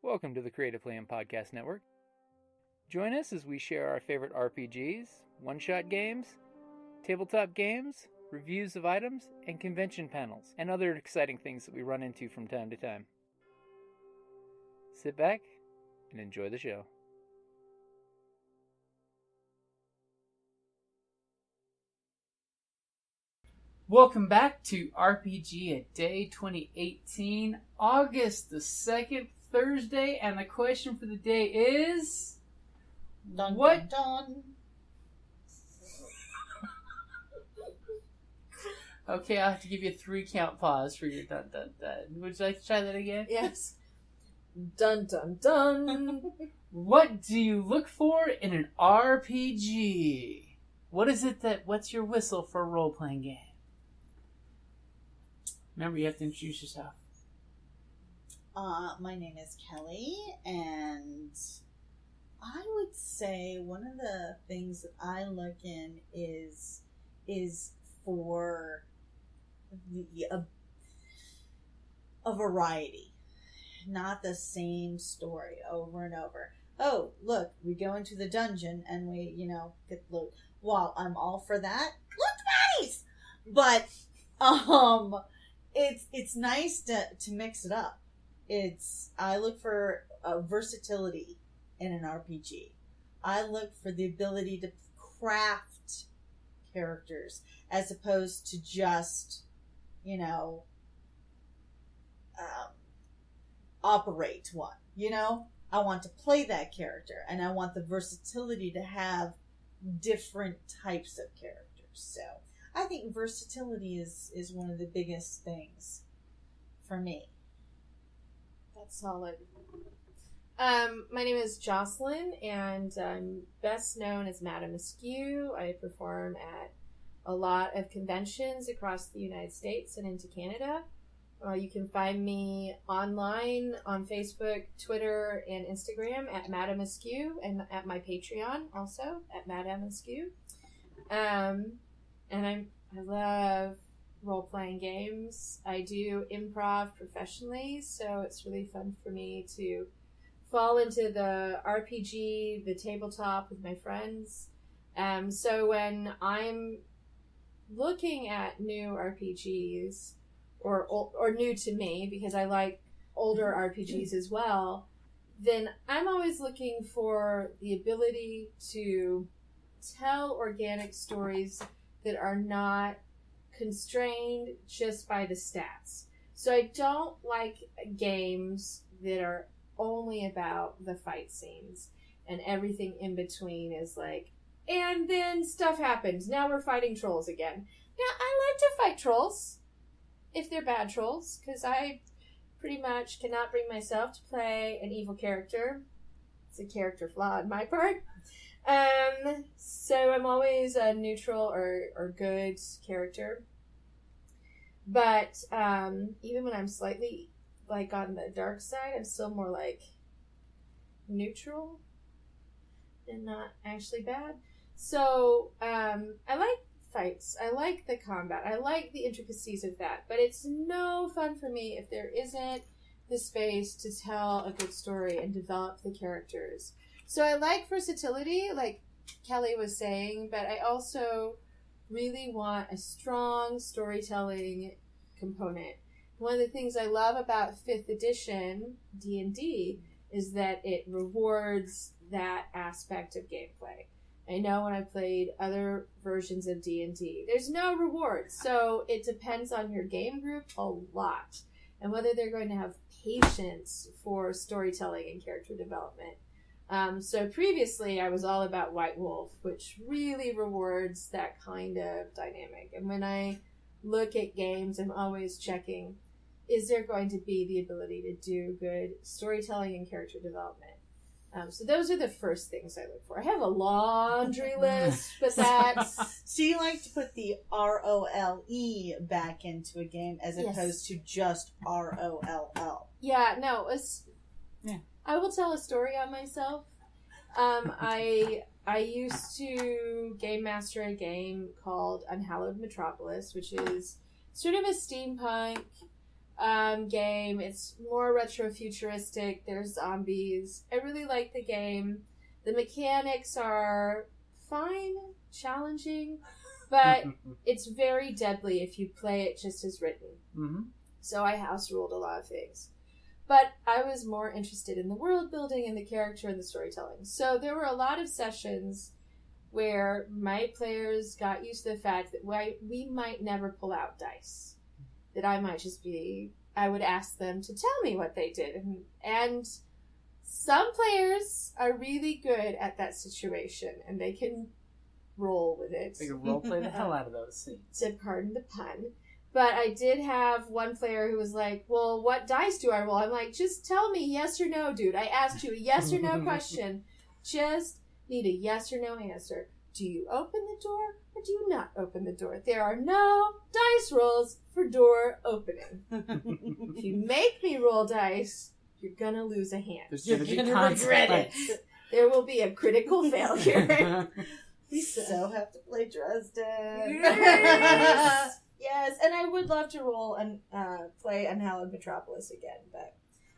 Welcome to the Creative Plan Podcast Network. Join us as we share our favorite RPGs, one-shot games, tabletop games, reviews of items, and convention panels, and other exciting things that we run into from time to time. Sit back and enjoy the show. Welcome back to RPGaDay 2018 August, the second Thursday, and the question for the day is... Dun, what? dun, dun. Okay, I'll have to give you a 3-count pause for your dun dun dun. Would you like to try that again? Yes. Dun dun dun. What do you look for in an RPG? What's your whistle for a role-playing game? Remember, you have to introduce yourself. My name is Kellie, and I would say one of the things that I look in is for a variety, not the same story over and over. Oh, look, we go into the dungeon and we, get loot. While I'm all for that, loot bodies, but it's nice to mix it up. I look for versatility in an RPG. I look for the ability to craft characters as opposed to just, operate one. I want to play that character, and I want the versatility to have different types of characters. So I think versatility is one of the biggest things for me. That's solid. My name is Jocelynne, and I'm best known as Madame Askew. I perform at a lot of conventions across the United States and into Canada. You can find me online on Facebook, Twitter, and Instagram at Madame Askew, and at my Patreon also at Madame Askew. And I love role-playing games. I do improv professionally, so it's really fun for me to fall into the RPG, the tabletop with my friends. So when I'm looking at new RPGs, or new to me, because I like older RPGs as well, then I'm always looking for the ability to tell organic stories that are not constrained just by the stats. So I don't like games that are only about the fight scenes and everything in between is like, and then stuff happens. Now we're fighting trolls again. Now, I like to fight trolls, if they're bad trolls, because I pretty much cannot bring myself to play an evil character. It's a character flaw on my part. So I'm always a neutral or good character. But even when I'm slightly like on the dark side, I'm still more like neutral and not actually bad. So I like fights. I like the combat. I like the intricacies of that. But it's no fun for me if there isn't the space to tell a good story and develop the characters. So I like versatility, like Kellie was saying, but I also really want a strong storytelling component. One of the things I love about 5th edition D&D is that it rewards that aspect of gameplay. I know when I've played other versions of D&D, there's no reward, so it depends on your game group a lot and whether they're going to have patience for storytelling and character development. So previously, I was all about White Wolf, which really rewards that kind of dynamic. And when I look at games, I'm always checking, is there going to be the ability to do good storytelling and character development? So those are the first things I look for. I have a laundry list, but that's... So you like to put the ROLE back into a game as opposed to just ROLL. Yeah, no, Yeah. I will tell a story on myself. I used to game master a game called Unhallowed Metropolis, which is sort of a steampunk game. It's more retro-futuristic. There's zombies. I really like the game. The mechanics are fine, challenging, but it's very deadly if you play it just as written. Mm-hmm. So I house ruled a lot of things. But I was more interested in the world building and the character and the storytelling. So there were a lot of sessions where my players got used to the fact that we might never pull out dice. That I might just be... I would ask them to tell me what they did. And some players are really good at that situation, and they can roll with it. They can role play the hell out of those scenes. To pardon the pun. But I did have one player who was like, well, what dice do I roll? I'm like, just tell me yes or no, dude. I asked you a yes or no question. Just need a yes or no answer. Do you open the door or do you not open the door? There are no dice rolls for door opening. If you make me roll dice, you're going to lose a hand. There's You're going to regret it. There will be a critical failure. We so have to play Dresden. Yes. Yes, and I would love to roll and play Unhallowed Metropolis again, but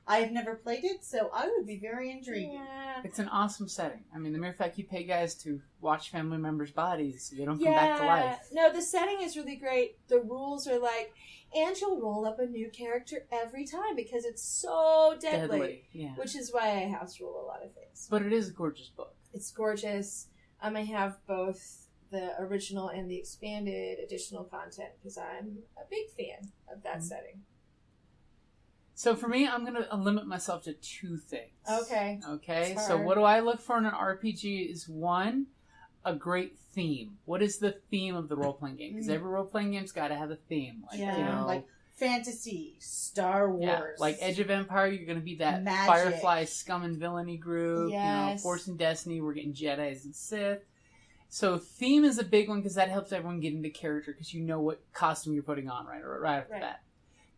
I have never played it, so I would be very intrigued. yeah. It's an awesome setting. I mean, the mere fact you pay guys to watch family members' bodies so they don't come back to life. No, the setting is really great. The rules are like, and you'll roll up a new character every time because it's so deadly. Yeah. Which is why I house rule a lot of things. But it is a gorgeous book. It's gorgeous. I have both the original and the expanded additional content because I'm a big fan of that setting. So for me, I'm going to limit myself to two things. Okay. Okay. It's So hard. what do I look for in an RPG is one, a great theme. What is the theme of the role-playing game? Because every role-playing game's got to have a theme. Like, Yeah. you know, Like fantasy, Star Wars. yeah, like Edge of Empire, you're going to be that Magic. Firefly scum and villainy group. Yes. You know, Force and Destiny, we're getting Jedis and Sith. So theme is a big one because that helps everyone get into character because you know what costume you're putting on right off the bat.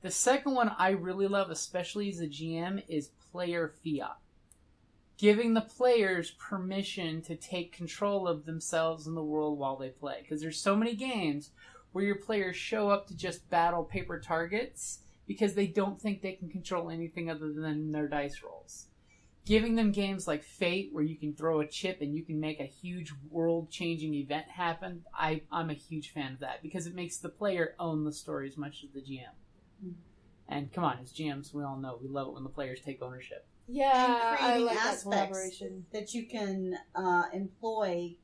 The second one I really love, especially as a GM, is player fiat. Giving the players permission to take control of themselves and the world while they play. Because there's so many games where your players show up to just battle paper targets because they don't think they can control anything other than their dice rolls. Giving them games like Fate, where you can throw a chip and you can make a huge world-changing event happen, I'm a huge fan of that because it makes the player own the story as much as the GM. And come on, as GMs, we all know we love it when the players take ownership. Yeah, And creating I like that aspects collaboration. that you can employ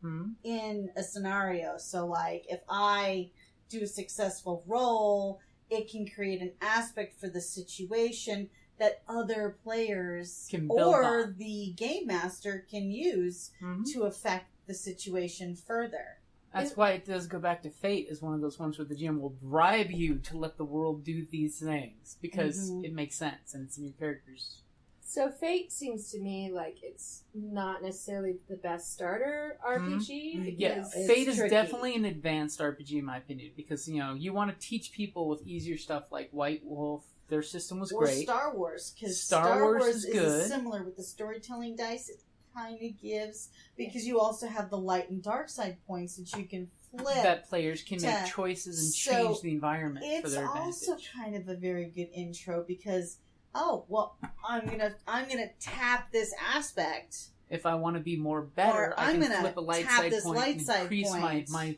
in a scenario. So, like, if I do a successful roll, it can create an aspect for the situation that other players Can build or on. the game master can use to affect the situation further. That's why it does go back to Fate as one of those ones where the GM will bribe you to let the world do these things because it makes sense and it's in your characters. So Fate seems to me like it's not necessarily the best starter RPG. Because Yeah, it's Fate is tricky. definitely an advanced RPG in my opinion because, you know, you want to teach people with easier stuff like White Wolf. Their system was Or great. Star Wars, because Star Wars is good. similar with the storytelling dice. It kind of gives, because you also have the light and dark side points that you can flip. That players can make to- choices and so change the environment for It's their advantage. also kind of a very good intro because, oh well, I'm gonna tap this aspect. If I want to be more better, Or I I'm can gonna flip a light tap side this point light and side increase point. my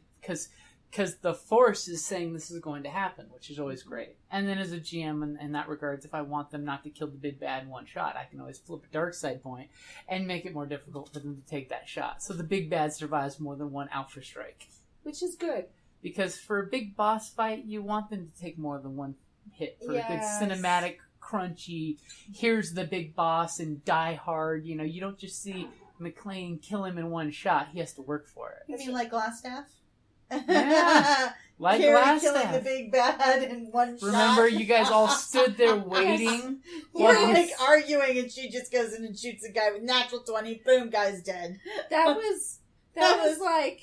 because the Force is saying this is going to happen, which is always great. And then as a GM in that regards, if I want them not to kill the big bad in one shot, I can always flip a dark side point and make it more difficult for them to take that shot. So the big bad survives more than one alpha strike. which is good. Because for a big boss fight, you want them to take more than one hit for a good Yes. cinematic, crunchy, here's the big boss and Die Hard. You know, you don't just see McClane kill him in one shot. He has to work for it. You mean like Glassstaff? Yeah. Like Carrie last killing time. the big bad in one shot. Remember, you guys all stood there waiting. We're while like you- arguing, and she just goes in and shoots a guy with natural 20. Boom, guy's dead. That was like,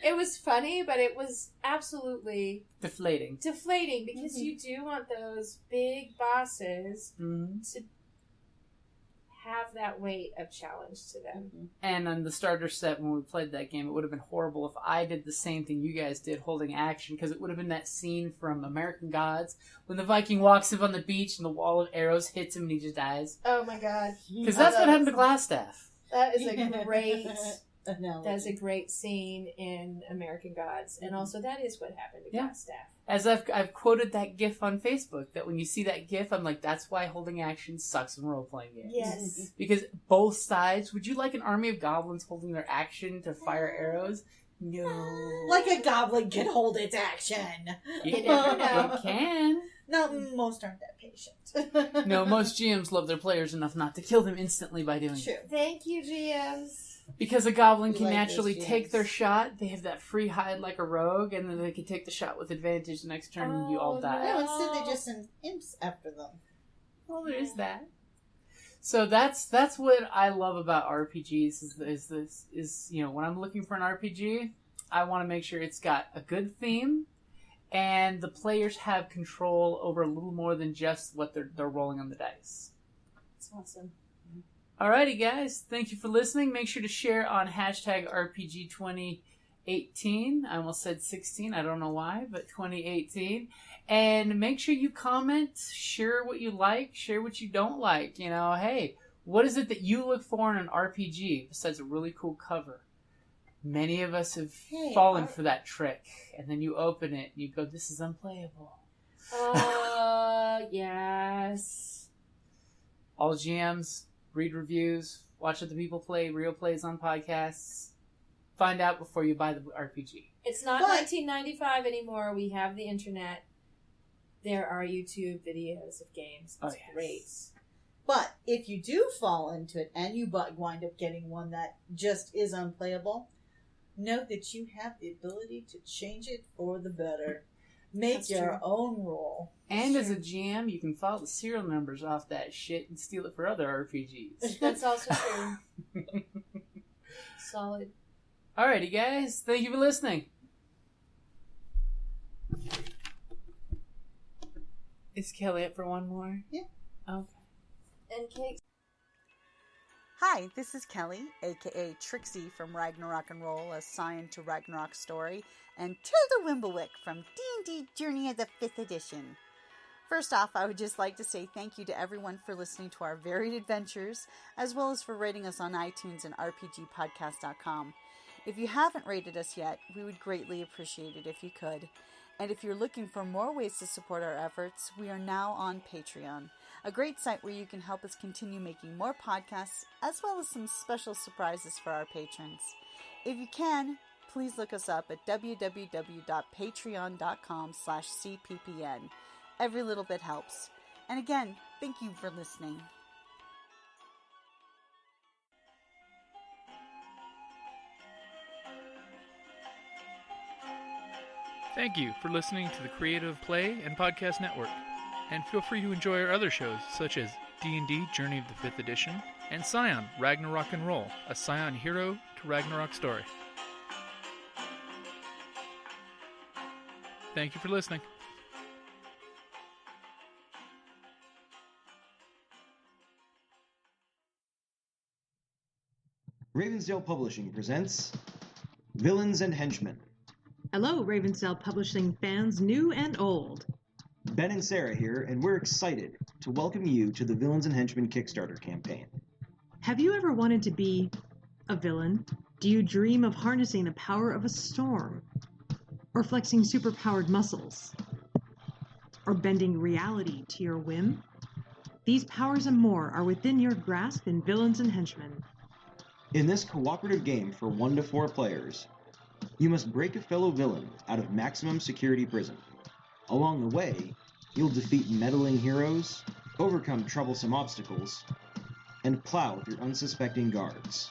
it was funny, but it was absolutely deflating. deflating because you do want those big bosses to have that weight of challenge to them. And on the starter set, when we played that game, it would have been horrible if I did the same thing you guys did, holding action, because it would have been that scene from American Gods when the Viking walks up on the beach and the wall of arrows hits him and he just dies. Oh my god! Because that's what happened to Glassstaff. That is a great. Analogy. That's a great scene in American Gods, and also that is what happened to Glassstaff. As I've quoted that GIF on Facebook, that when you see that GIF, I'm like, that's why holding action sucks in role-playing games. Yes. Because both sides, would you like an army of goblins holding their action to fire arrows? No. Like a goblin can hold its action. You never know. It can. No, most aren't that patient. No, most GMs love their players enough not to kill them instantly by doing True. it. Thank you, GMs. Because a goblin can Like naturally those take GMs. their shot, they have that free hide like a rogue, and then they can take the shot with advantage the next turn and you all die. No, instead they just send imps after them. Well, there is that. So that's what I love about RPGs is you know, when I'm looking for an RPG, I want to make sure it's got a good theme and the players have control over a little more than just what they're rolling on the dice. That's awesome. Alrighty, guys. Thank you for listening. Make sure to share on hashtag RPG2018. I almost said 16. I don't know why, but 2018. And make sure you comment, share what you like, share what you don't like. You know, hey, what is it that you look for in an RPG besides a really cool cover? Many of us have fallen for that trick. And then you open it and you go, this is unplayable. Yes. All GMs, read reviews, watch other people play real plays on podcasts. Find out before you buy the RPG. It's not 1995 anymore. We have the internet. There are YouTube videos of games. It's great. But if you do fall into it and you wind up getting one that just is unplayable, know that you have the ability to change it for the better. Make That's your true. own rule. And as a GM, you can follow the serial numbers off that shit and steal it for other RPGs. That's also true. Solid. Alrighty, guys. Thank you for listening. Is Kelly up for one more? Yeah. Okay. And Kate. Hi, this is Kelly, aka Trixie from Ragnarok and Roll, a Scion to Ragnarok story, and Tilda Wimblewick from D&D Journey of the 5th Edition. First off, I would just like to say thank you to everyone for listening to our varied adventures, as well as for rating us on iTunes and RPGpodcast.com. If you haven't rated us yet, we would greatly appreciate it if you could. And if you're looking for more ways to support our efforts, we are now on Patreon, a great site where you can help us continue making more podcasts, as well as some special surprises for our patrons. If you can, please look us up at www.patreon.com/cppn. Every little bit helps. And again, thank you for listening. Thank you for listening to the Creative Play and Podcast Network. And feel free to enjoy our other shows, such as D&D Journey of the 5th Edition and Scion Ragnarok and Roll, a Scion hero to Ragnarok story. Thank you for listening. Ravensdale Publishing presents Villains and Henchmen. Hello, Ravensdale Publishing fans, new and old. Ben and Sarah here, and we're excited to welcome you to the Villains and Henchmen Kickstarter campaign. Have you ever wanted to be a villain? Do you dream of harnessing the power of a storm? Or flexing superpowered muscles? Or bending reality to your whim? These powers and more are within your grasp in Villains and Henchmen. In this cooperative game for 1 to 4 players, you must break a fellow villain out of maximum security prison. Along the way, you'll defeat meddling heroes, overcome troublesome obstacles, and plow through unsuspecting guards.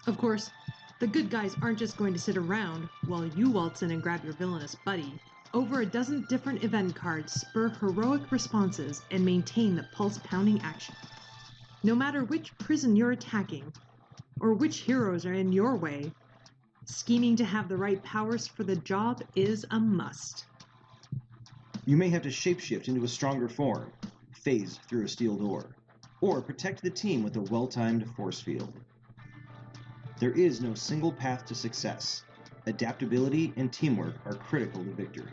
Of course, the good guys aren't just going to sit around while you waltz in and grab your villainous buddy. Over a dozen different event cards spur heroic responses and maintain the pulse-pounding action. No matter which prison you're attacking, or which heroes are in your way, scheming to have the right powers for the job is a must. You may have to shapeshift into a stronger form, phase through a steel door, or protect the team with a well-timed force field. There is no single path to success. Adaptability and teamwork are critical to victory.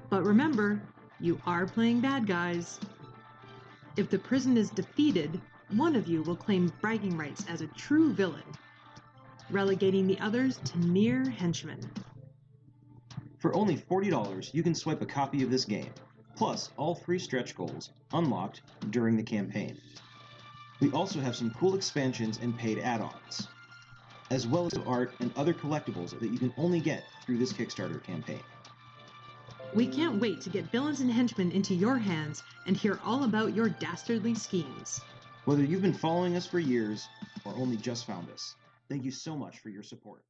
But remember, you are playing bad guys. If the prison is defeated, one of you will claim bragging rights as a true villain, relegating the others to mere henchmen. For only $40, you can swipe a copy of this game, plus all 3 stretch goals, unlocked during the campaign. We also have some cool expansions and paid add-ons, as well as art and other collectibles that you can only get through this Kickstarter campaign. We can't wait to get villains and henchmen into your hands and hear all about your dastardly schemes. Whether you've been following us for years or only just found us, thank you so much for your support.